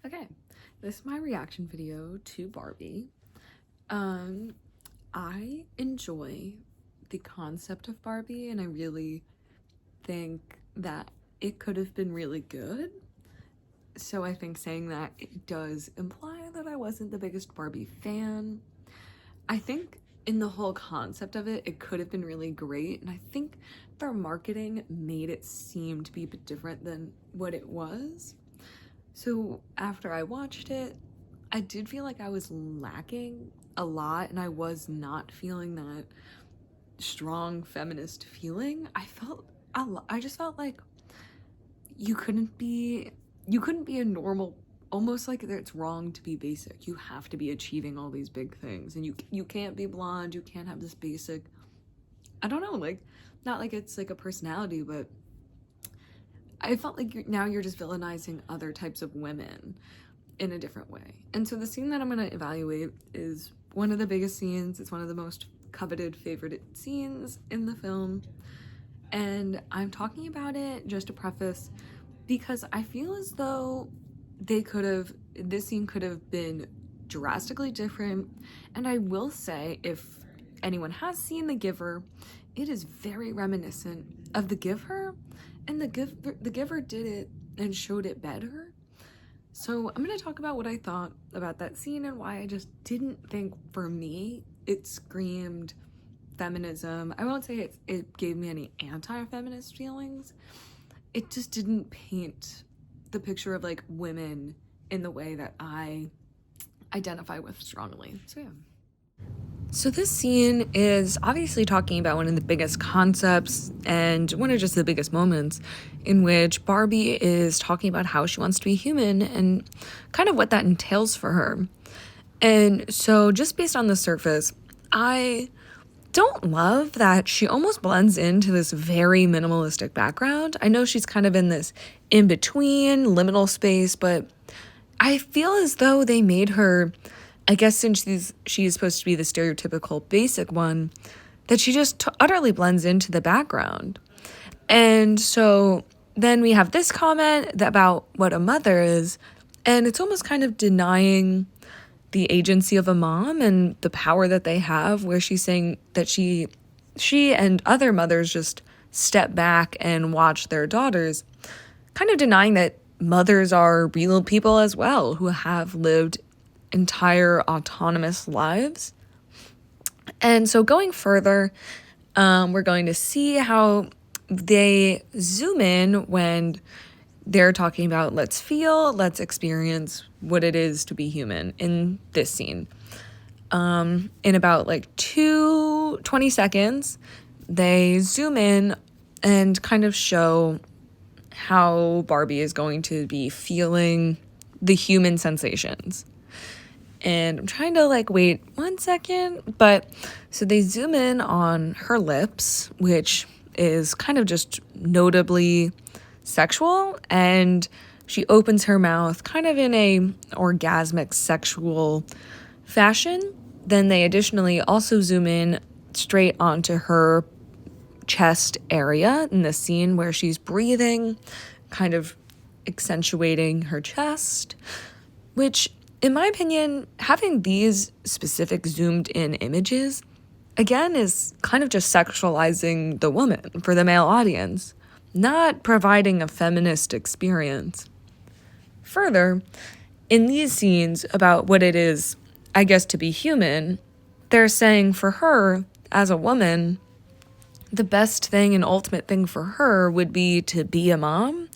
Okay, this is my reaction video to Barbie. I enjoy the concept of Barbie, and I really think that it could have been really good. So I think saying that, it does imply that I wasn't the biggest Barbie fan. I think in the whole concept of it, it could have been really great, and I think their marketing made it seem to be a bit different than what it was. So after I watched it, I did feel like I was lacking a lot, and I was not feeling that strong feminist feeling. I just felt like you couldn't be a normal, almost like it's wrong to be basic. You have to be achieving all these big things, and you can't be blonde, you can't have this basic, I don't know, like, not like it's like a personality, but I felt like now you're just villainizing other types of women in a different way. And so the scene that I'm going to evaluate is one of the biggest scenes. It's one of the most coveted, favorite scenes in the film. And I'm talking about it just to preface because I feel as though this scene could have been drastically different. And I will say, if anyone has seen The Giver, it is very reminiscent of The Giver, and The Giver did it and showed it better. So I'm going to talk about what I thought about that scene and why I just didn't think, for me, it screamed feminism. I won't say it gave me any anti-feminist feelings. It just didn't paint the picture of like women in the way that I identify with strongly. So yeah. So this scene is obviously talking about one of the biggest concepts and one of just the biggest moments in which Barbie is talking about how she wants to be human and kind of what that entails for her. And so just based on the surface, I don't love that she almost blends into this very minimalistic background. I know she's kind of in this in-between liminal space, but I feel as though they made her, I guess since she is supposed to be the stereotypical basic one, that she just utterly blends into the background. And so then we have this comment about what a mother is, and it's almost kind of denying the agency of a mom and the power that they have, where she's saying that she and other mothers just step back and watch their daughters, kind of denying that mothers are real people as well who have lived entire autonomous lives. And so going further, we're going to see how they zoom in when they're talking about let's feel, let's experience what it is to be human in this scene. In about like 20 seconds, they zoom in and kind of show how Barbie is going to be feeling the human sensations. And I'm trying to like wait 1 second, but so they zoom in on her lips, which is kind of just notably sexual, and she opens her mouth kind of in a orgasmic sexual fashion. Then they additionally also zoom in straight onto her chest area in the scene where she's breathing, kind of accentuating her chest, which in my opinion, having these specific zoomed in images, again, is kind of just sexualizing the woman for the male audience, not providing a feminist experience. Further, in these scenes about what it is, I guess, to be human, they're saying for her, as a woman, the best thing and ultimate thing for her would be to be a mom.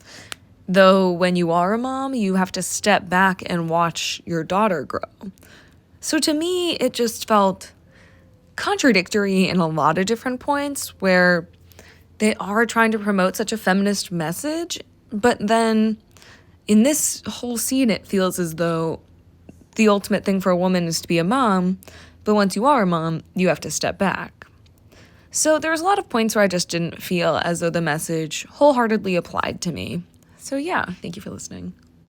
Though when you are a mom, you have to step back and watch your daughter grow. So to me, it just felt contradictory in a lot of different points where they are trying to promote such a feminist message, but then in this whole scene, it feels as though the ultimate thing for a woman is to be a mom, but once you are a mom, you have to step back. So there's a lot of points where I just didn't feel as though the message wholeheartedly applied to me. So yeah, thank you for listening.